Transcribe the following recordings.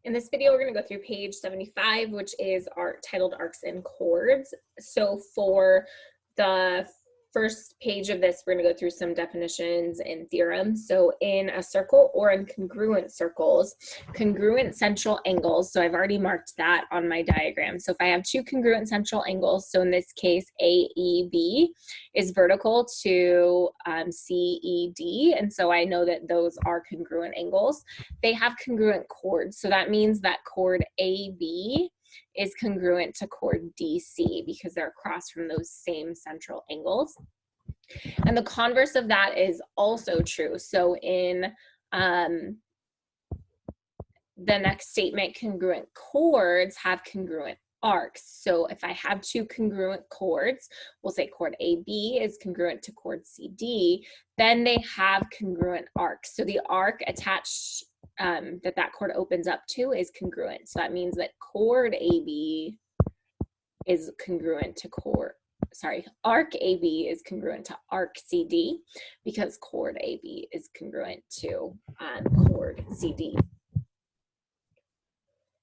In this video, we're going to go through page 75, which is our titled Arcs and Chords. So for the first page of this, we're going to go through some definitions and theorems. So in a circle or in congruent circles, congruent central angles, so I've already marked that on my diagram. So if I have two congruent central angles, so in this case, AEB is vertical to CED, and so I know that those are congruent angles. They have congruent chords, so that means that chord AB is congruent to chord DC because they're across from those same central angles. And the converse of that is also true. So in the next statement, congruent chords have congruent arcs. So if I have two congruent chords, we'll say chord AB is congruent to chord CD, then they have congruent arcs. So the arc attached that chord opens up to is congruent. So that means that chord AB is congruent to arc AB is congruent to arc CD because chord AB is congruent to chord CD.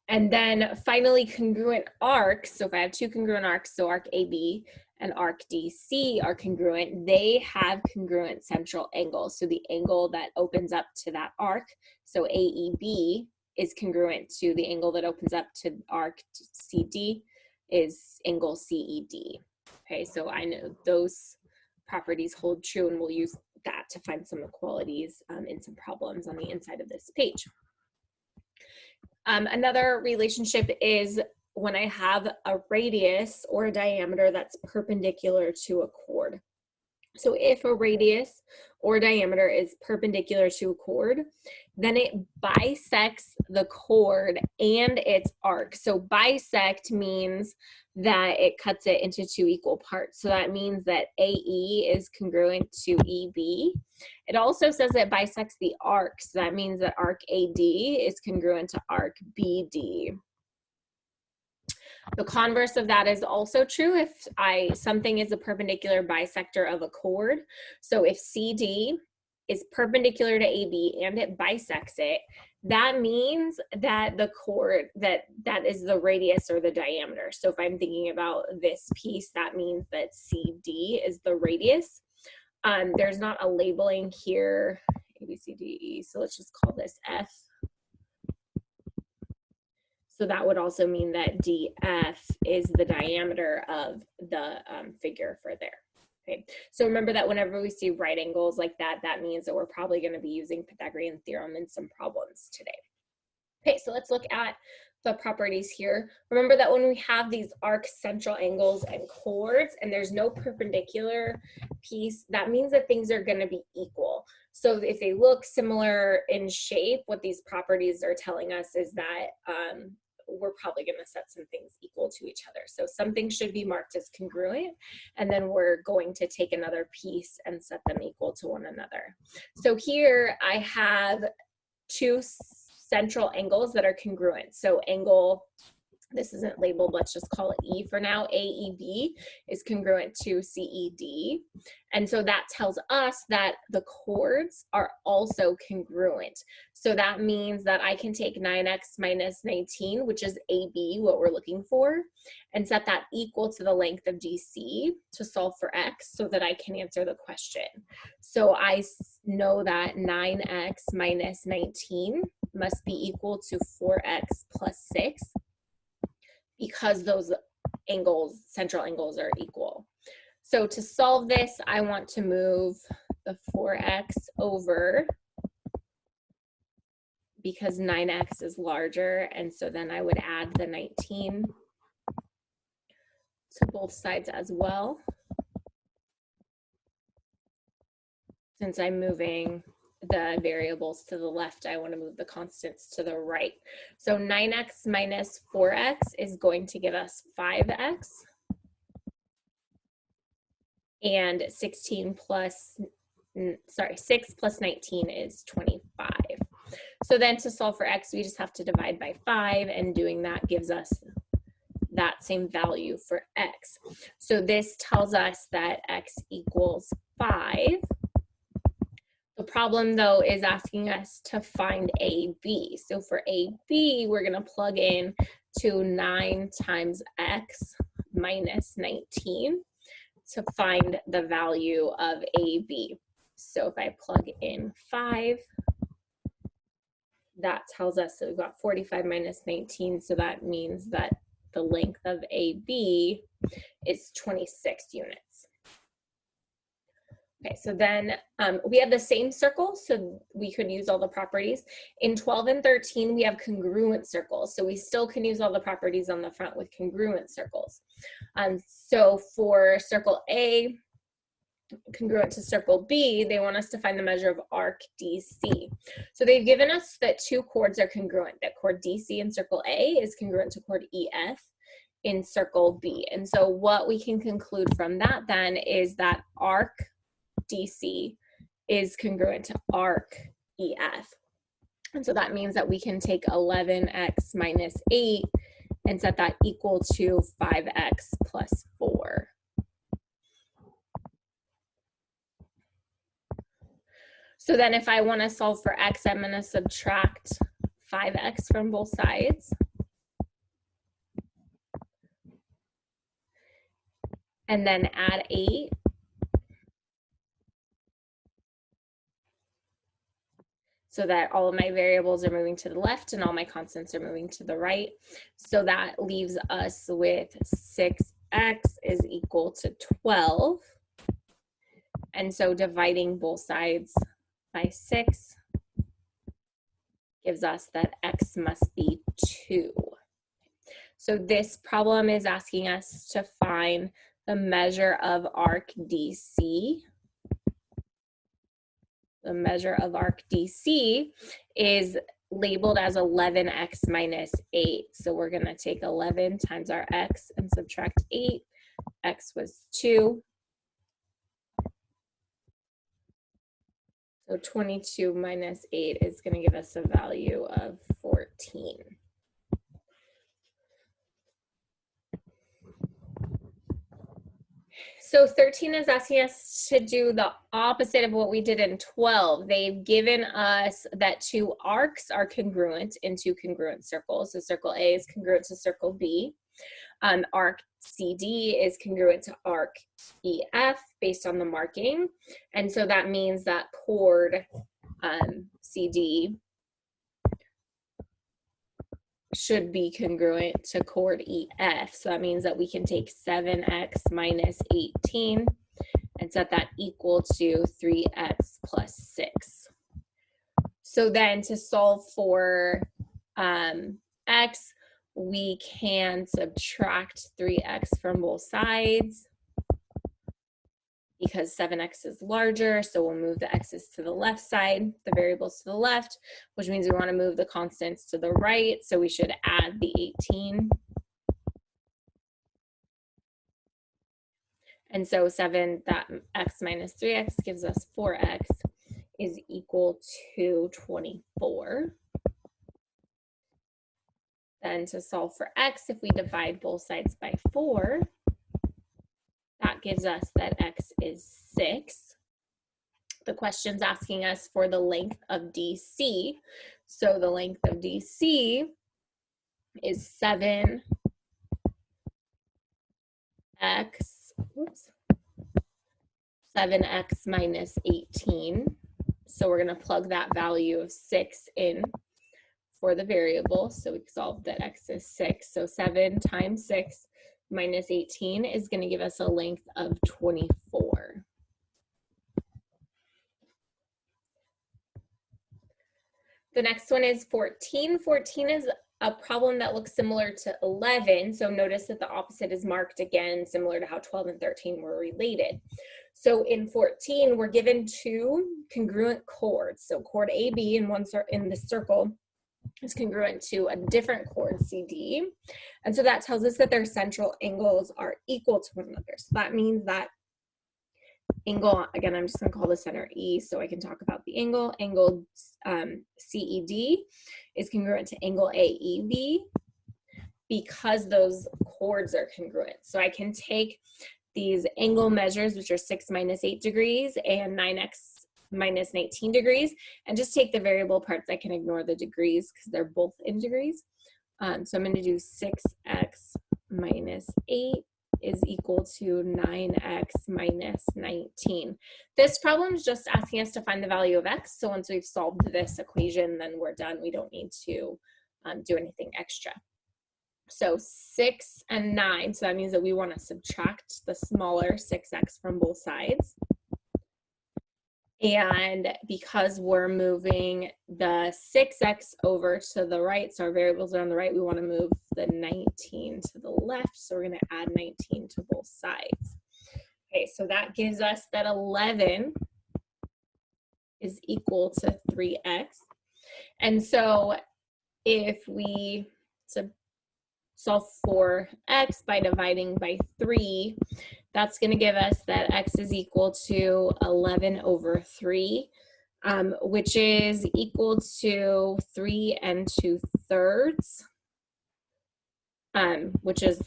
And then finally, congruent arcs. So if I have two congruent arcs, so arc AB and arc DC are congruent, they have congruent central angles. So the angle that opens up to that arc, so AEB is congruent to the angle that opens up to arc CD is angle CED. Okay, so I know those properties hold true, and we'll use that to find some equalities in some problems on the inside of this page. Another relationship is when I have a radius or a diameter that's perpendicular to a chord. So if a radius or diameter is perpendicular to a chord, then it bisects the chord and its arc. So bisect means that it cuts it into two equal parts. So that means that AE is congruent to EB. It also says it bisects the arc. So that means that arc AD is congruent to arc BD. The converse of that is also true if something is a perpendicular bisector of a chord. So if CD is perpendicular to AB and it bisects it, that means that the chord, that is the radius or the diameter. So if I'm thinking about this piece, that means that CD is the radius. There's not a labeling here, A, B, C, D, E, so let's just call this F. So that would also mean that DF is the diameter of the figure for there. Okay, so remember that whenever we see right angles like that, that means that we're probably going to be using Pythagorean Theorem in some problems today. Okay, so let's look at the properties here. Remember that when we have these arc central angles and chords and there's no perpendicular piece, that means that things are going to be equal. So if they look similar in shape, what these properties are telling us is that we're probably going to set some things equal to each other. So something should be marked as congruent, and then we're going to take another piece and set them equal to one another. So here I have two central angles that are congruent. So angle, this isn't labeled, let's just call it E for now. AEB is congruent to CED. And so that tells us that the chords are also congruent. So that means that I can take 9x minus 19, which is AB, what we're looking for, and set that equal to the length of DC to solve for x so that I can answer the question. So I know that 9x minus 19 must be equal to 4x plus 6. Because those angles, central angles, are equal. So to solve this, I want to move the 4x over because 9x is larger, and so then I would add the 19 to both sides as well. Since I'm moving the variables to the left, I want to move the constants to the right. So 9x minus 4x is going to give us 5x. And 6 plus 19 is 25. So then to solve for x, we just have to divide by 5, and doing that gives us that same value for x. So this tells us that x equals 5. The problem though is asking us to find AB. So for AB, we're gonna plug in to 9 times x minus 19 to find the value of AB. So if I plug in 5, that tells us that we've got 45 minus 19, so that means that the length of AB is 26 units. Okay, so then we have the same circle, so we could use all the properties. In 12 and 13, we have congruent circles, so we still can use all the properties on the front with congruent circles. So for circle A, congruent to circle B, they want us to find the measure of arc DC. So they've given us that 2 chords are congruent, that chord DC in circle A is congruent to chord EF in circle B. And so what we can conclude from that then is that arc DC is congruent to arc EF. And so that means that we can take 11x minus 8 and set that equal to 5x plus 4. So then if I want to solve for x, I'm going to subtract 5x from both sides. And then add 8. So that all of my variables are moving to the left and all my constants are moving to the right. So that leaves us with 6x is equal to 12. And so dividing both sides by 6 gives us that x must be 2. So this problem is asking us to find the measure of arc DC. The measure of arc DC is labeled as 11x minus 8. So we're going to take 11 times our x and subtract 8. X was 2. So 22 minus 8 is going to give us a value of 14. So 13 is asking us to do the opposite of what we did in 12. They've given us that 2 arcs are congruent in 2 congruent circles. So circle A is congruent to circle B. Arc CD is congruent to arc EF based on the marking. And so that means that chord CD should be congruent to chord EF. So that means that we can take 7x minus 18 and set that equal to 3x plus 6. So then to solve for x, we can subtract 3x from both sides because 7x is larger, so we'll move the x's to the left side, the variables to the left, which means we want to move the constants to the right, so we should add the 18. And so 7, that x minus 3x gives us 4x is equal to 24. Then to solve for x, if we divide both sides by 4, that gives us that x is 6. The question's asking us for the length of DC. So the length of DC is 7x, 7x minus 18. So we're going to plug that value of 6 in for the variable. So we solve that x is 6. So 7 times 6 minus 18 is going to give us a length of 24. The next one is 14. 14 is a problem that looks similar to 11. So notice that the opposite is marked again, similar to how 12 and 13 were related. So in 14, we're given 2 congruent chords. So chord AB in the circle is congruent to a different chord CD. And so that tells us that their central angles are equal to one another. So that means that angle, again, I'm just going to call the center E so I can talk about the angle. Angle CED is congruent to angle AEB because those chords are congruent. So I can take these angle measures, which are 6 minus 8 degrees and 9x minus 19 degrees, and just take the variable parts. I can ignore the degrees because they're both in degrees. So I'm going to do 6x minus 8 is equal to 9x minus 19. This problem is just asking us to find the value of x. So once we've solved this equation, then we're done. We don't need to do anything extra. So 6 and 9, so that means that we want to subtract the smaller 6x from both sides. And because we're moving the 6x over to the right, so our variables are on the right, we want to move the 19 to the left. So we're going to add 19 to both sides. Okay, so that gives us that 11 is equal to 3x. And so if we solve for x by dividing by 3, that's going to give us that x is equal to 11 over 3, which is equal to 3 2/3, which is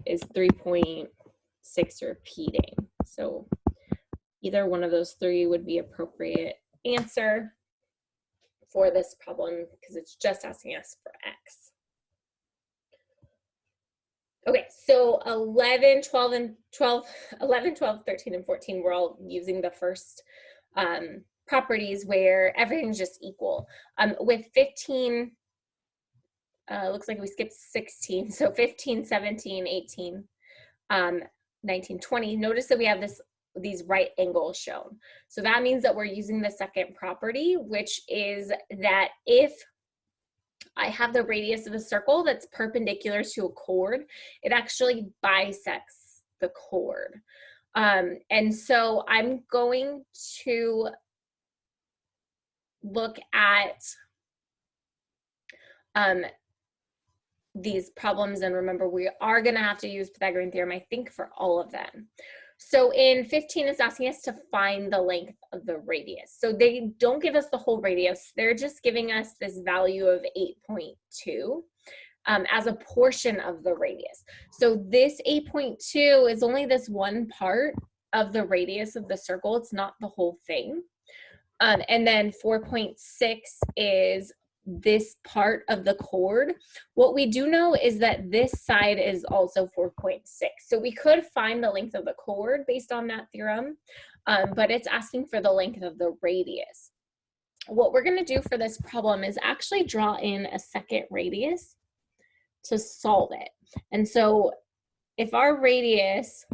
3.6 repeating. So either one of those three would be appropriate answer for this problem because it's just asking us for x. Okay, so 11, 12, 13, and 14, we're all using the first properties where everything's just equal. With 15, looks like we skipped 16, so 15, 17, 18, 19, 20. Notice that we have these right angles shown. So that means that we're using the second property, which is that if I have the radius of a circle that's perpendicular to a chord, it actually bisects the chord. And so I'm going to look at these problems, and remember we are going to have to use Pythagorean Theorem, I think, for all of them. So in 15, it's asking us to find the length of the radius. So they don't give us the whole radius. They're just giving us this value of 8.2 as a portion of the radius. So this 8.2 is only this one part of the radius of the circle. It's not the whole thing. And then 4.6 is this part of the chord. What we do know is that this side is also 4.6. So we could find the length of the chord based on that theorem, but it's asking for the length of the radius. What we're going to do for this problem is actually draw in a second radius to solve it. And so if our radius,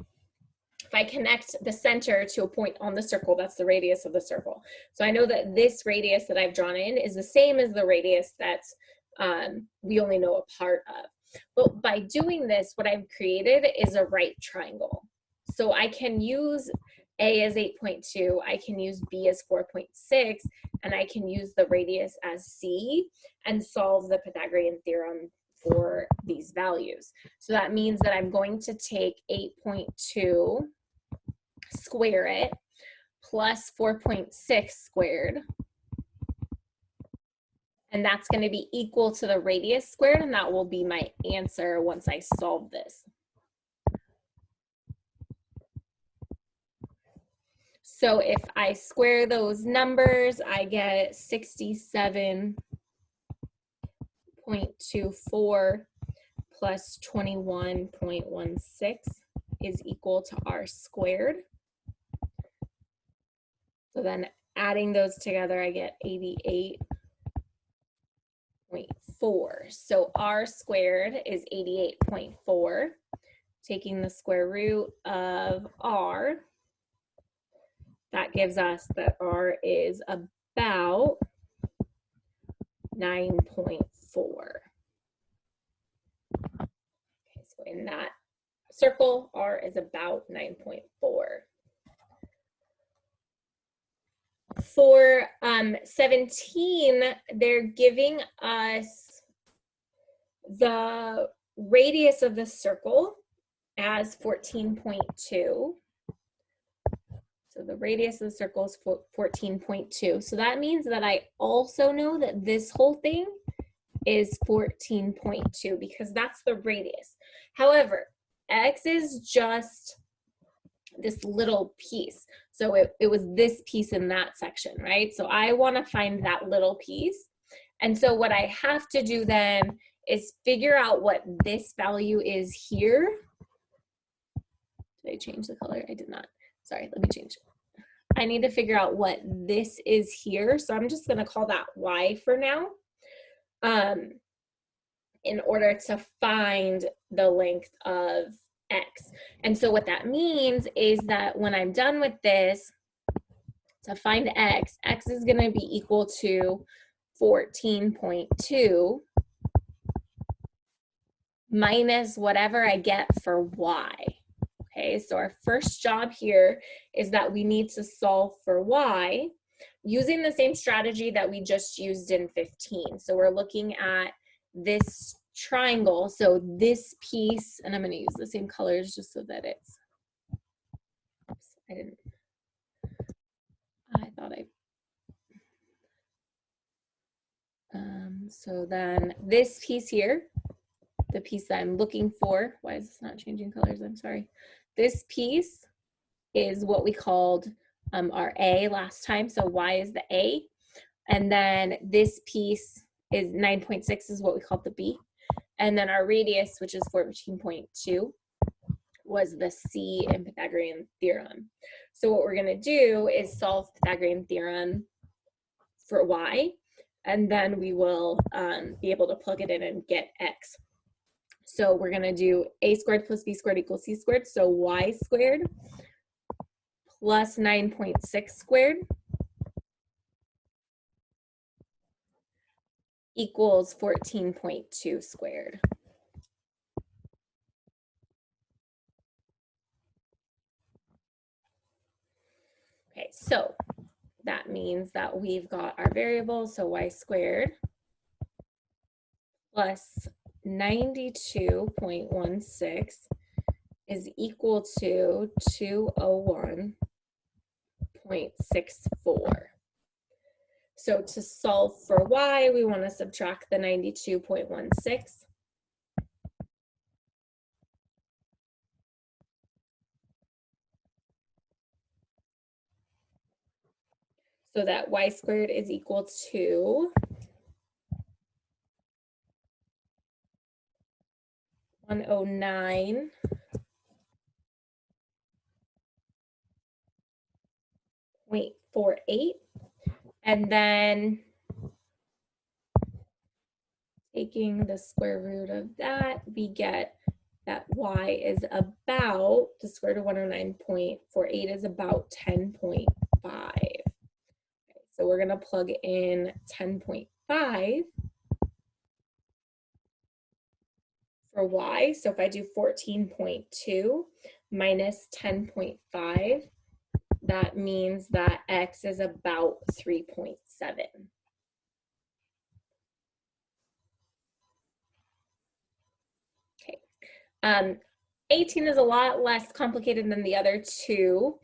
if I connect the center to a point on the circle, that's the radius of the circle. So I know that this radius that I've drawn in is the same as the radius that we only know a part of. But by doing this, what I've created is a right triangle. So I can use A as 8.2, I can use B as 4.6, and I can use the radius as C and solve the Pythagorean theorem for these values. So that means that I'm going to take 8.2, square it, plus 4.6 squared, and that's going to be equal to the radius squared, and that will be my answer once I solve this. So if I square those numbers, I get 67.24 plus 21.16 is equal to r squared. So then adding those together, I get 88.4. So r squared is 88.4. Taking the square root of r, that gives us that r is about 9.4. Okay, so in that circle, r is about 9.4. For 17, they're giving us the radius of the circle as 14.2. So the radius of the circle is 14.2. So that means that I also know that this whole thing is 14.2 because that's the radius. However, x is just this little piece. So it was this piece in that section, right? So I want to find that little piece. And so what I have to do then is figure out what this value is here. Did I change the color? I did not. Sorry, let me change it. I need to figure out what this is here. So I'm just going to call that y for now, in order to find the length of x. And so what that means is that when I'm done with this, to find x, x is going to be equal to 14.2 minus whatever I get for y. Okay, so our first job here is that we need to solve for y using the same strategy that we just used in 15. So we're looking at this triangle. So this piece, and I'm going to use the same colors just so that it's, oops, I thought so then this piece here, the piece that I'm looking for, why is this not changing colors? I'm sorry. This piece is what we called our A last time. So y is the A. And then this piece is 9.6 is what we called the B. And then our radius, which is 14.2, was the C in Pythagorean Theorem. So what we're going to do is solve Pythagorean Theorem for y, and then we will be able to plug it in and get x. So we're going to do a squared plus b squared equals c squared. So y squared plus 9.6 squared equals 14.2 squared. Okay, so that means that we've got our variable, so y squared plus 92.16 is equal to 201.64. So to solve for y, we want to subtract the 92.16. So that y squared is equal to 109.48. And then taking the square root of that, we get that y is about, the square root of 109.48 is about 10.5. Okay, so we're going to plug in 10.5 for y. So if I do 14.2 minus 10.5, that means that x is about 3.7. Okay. 18 is a lot less complicated than the other two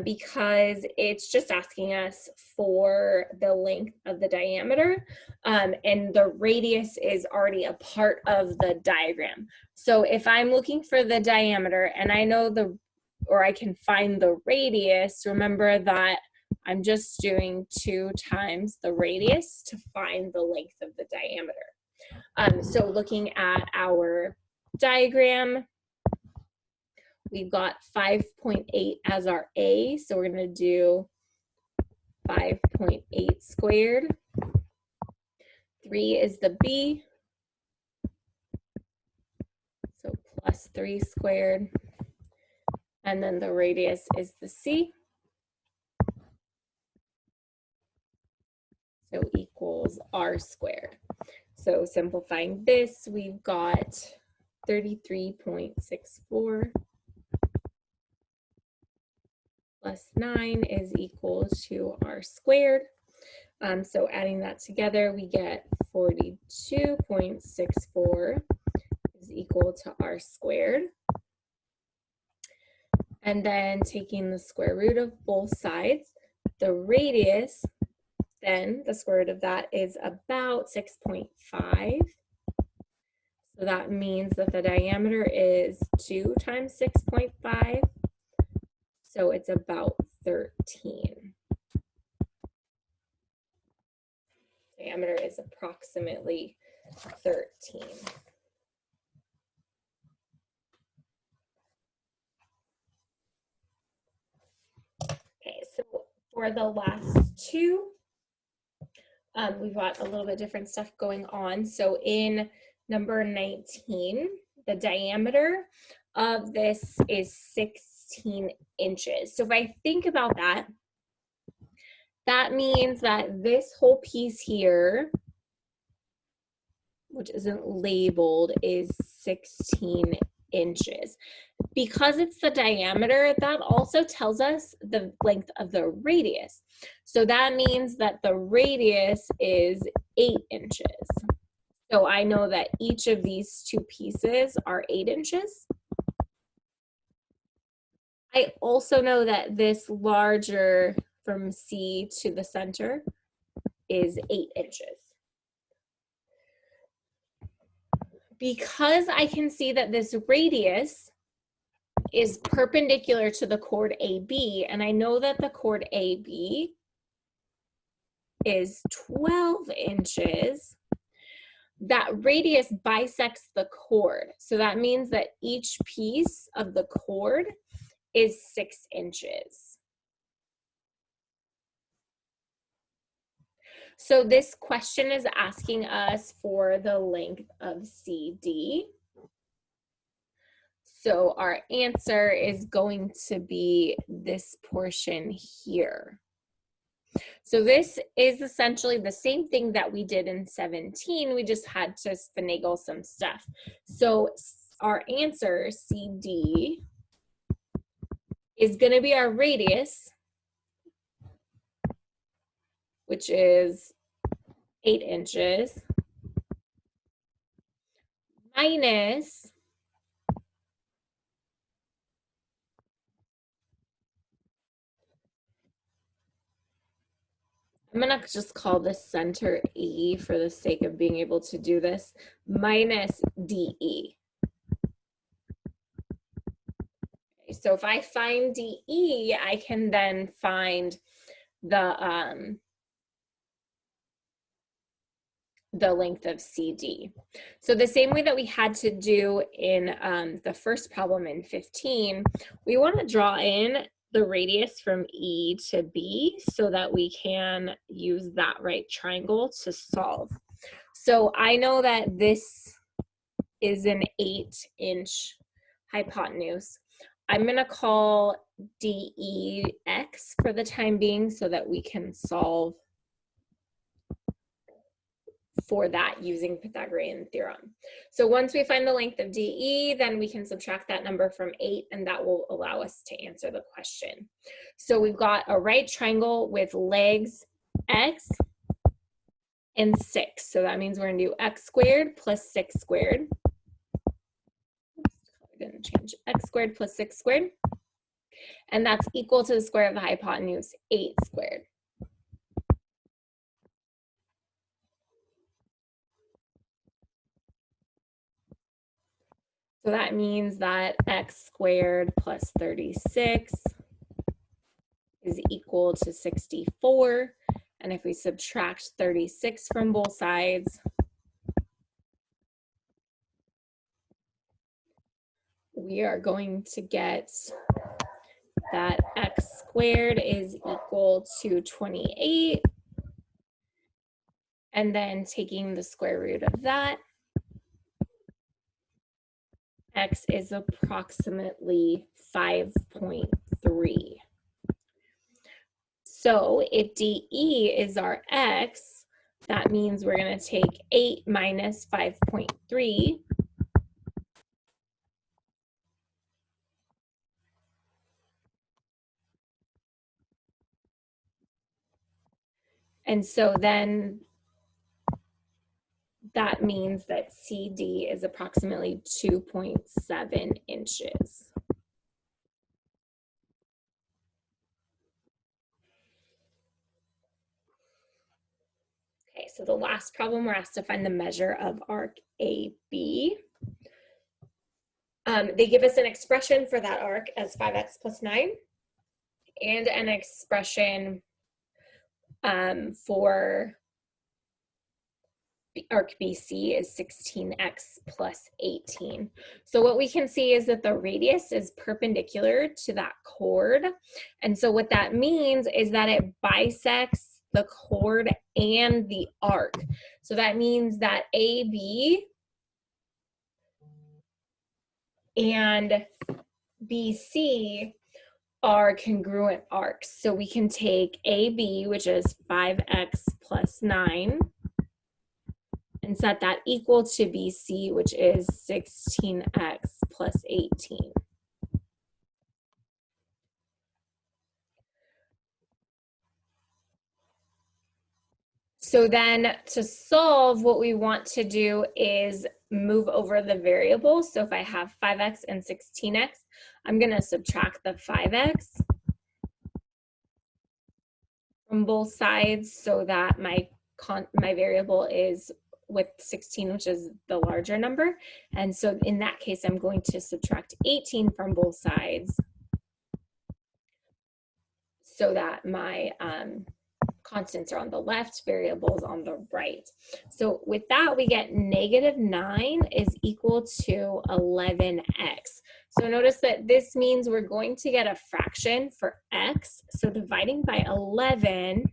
because it's just asking us for the length of the diameter, and the radius is already a part of the diagram. So if I'm looking for the diameter and I know or I can find the radius, remember that I'm just doing 2 times the radius to find the length of the diameter. So looking at our diagram, we've got 5.8 as our A, so we're going to do 5.8 squared. 3 is the B, so plus 3 squared. And then the radius is the C, so equals R squared. So simplifying this, we've got 33.64 plus 9 is equal to R squared. So adding that together, we get 42.64 is equal to R squared. And then taking the square root of both sides, the radius, then the square root of that is about 6.5. So that means that the diameter is 2 times 6.5. So it's about 13. Diameter is approximately 13. Okay, so for the last two, we've got a little bit different stuff going on. So in number 19, the diameter of this is 16 inches. So if I think about that, that means that this whole piece here, which isn't labeled, is 16 inches. Because it's the diameter, that also tells us the length of the radius. So that means that the radius is 8 inches. So I know that each of these two pieces are 8 inches. I also know that this larger from C to the center is 8 inches. Because I can see that this radius is perpendicular to the chord AB, and I know that the chord AB is 12 inches, that radius bisects the chord. So that means that each piece of the chord is 6 inches. So this question is asking us for the length of CD. So our answer is going to be this portion here. So this is essentially the same thing that we did in 17. We just had to finagle some stuff. So our answer, CD, is going to be our radius, which is 8 inches, minus I'm going to just call this center E for the sake of being able to do this, minus DE. Okay, so if I find DE, I can then find the length of CD. So the same way that we had to do in the first problem in 15, we want to draw in the radius from E to B so that we can use that right triangle to solve. So I know that this is an 8-inch hypotenuse. I'm going to call DEX for the time being so that we can solve for that using Pythagorean Theorem. So once we find the length of DE, then we can subtract that number from 8, and that will allow us to answer the question. So we've got a right triangle with legs x and 6. So that means we're going to do x squared plus 6 squared. I didn't change. X squared plus 6 squared. And that's equal to the square of the hypotenuse, 8 squared. So that means that x squared plus 36 is equal to 64. And if we subtract 36 from both sides, we are going to get that x squared is equal to 28. And then taking the square root of that, x is approximately 5.3. So if DE is our x, that means we're going to take 8 minus 5.3. And so then that means that CD is approximately 2.7 inches. Okay, so the last problem, we're asked to find the measure of arc AB. They give us an expression for that arc as 5x plus 9. and an expression for arc BC is 16x plus 18. So what we can see is that the radius is perpendicular to that chord. And so what that means is that it bisects the chord and the arc. So that means that AB and BC are congruent arcs. So we can take AB, which is 5x plus 9, and set that equal to BC, which is 16x plus 18. So then to solve, what we want to do is move over the variables. So if I have 5x and 16x, I'm going to subtract the 5x from both sides so that my variable is with 16, which is the larger number. And so in that case, I'm going to subtract 18 from both sides so that my constants are on the left, variables on the right. So with that, we get -9 is equal to 11x. So notice that this means we're going to get a fraction for x. So dividing by 11,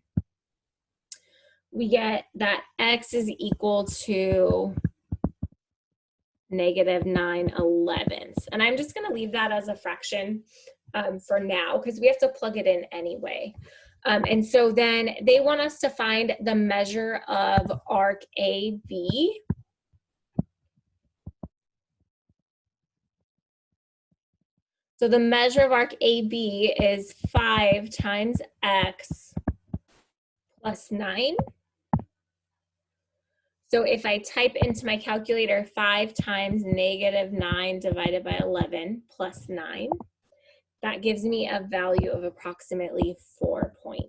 we get that x is equal to -9/11. And I'm just going to leave that as a fraction for now because we have to plug it in anyway. And so then they want us to find the measure of arc AB. So the measure of arc AB is 5 times x plus 9. So if I type into my calculator 5 times -9 divided by 11 plus 9, that gives me a value of approximately 4.9.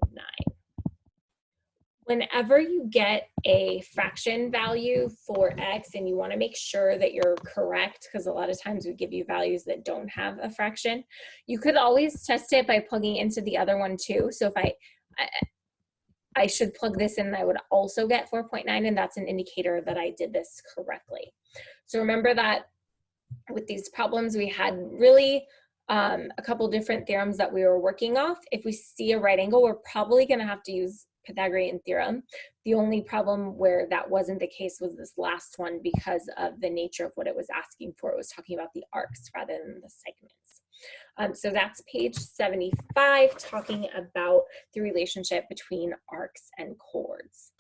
Whenever you get a fraction value for x and you want to make sure that you're correct, because a lot of times we give you values that don't have a fraction, you could always test it by plugging into the other one too. So if I should plug this in, I would also get 4.9, and that's an indicator that I did this correctly. So remember that with these problems, we had really a couple different theorems that we were working off. If we see a right angle, we're probably going to have to use Pythagorean Theorem. The only problem where that wasn't the case was this last one because of the nature of what it was asking for. It was talking about the arcs rather than the segments. So that's page 75, talking about the relationship between arcs and chords.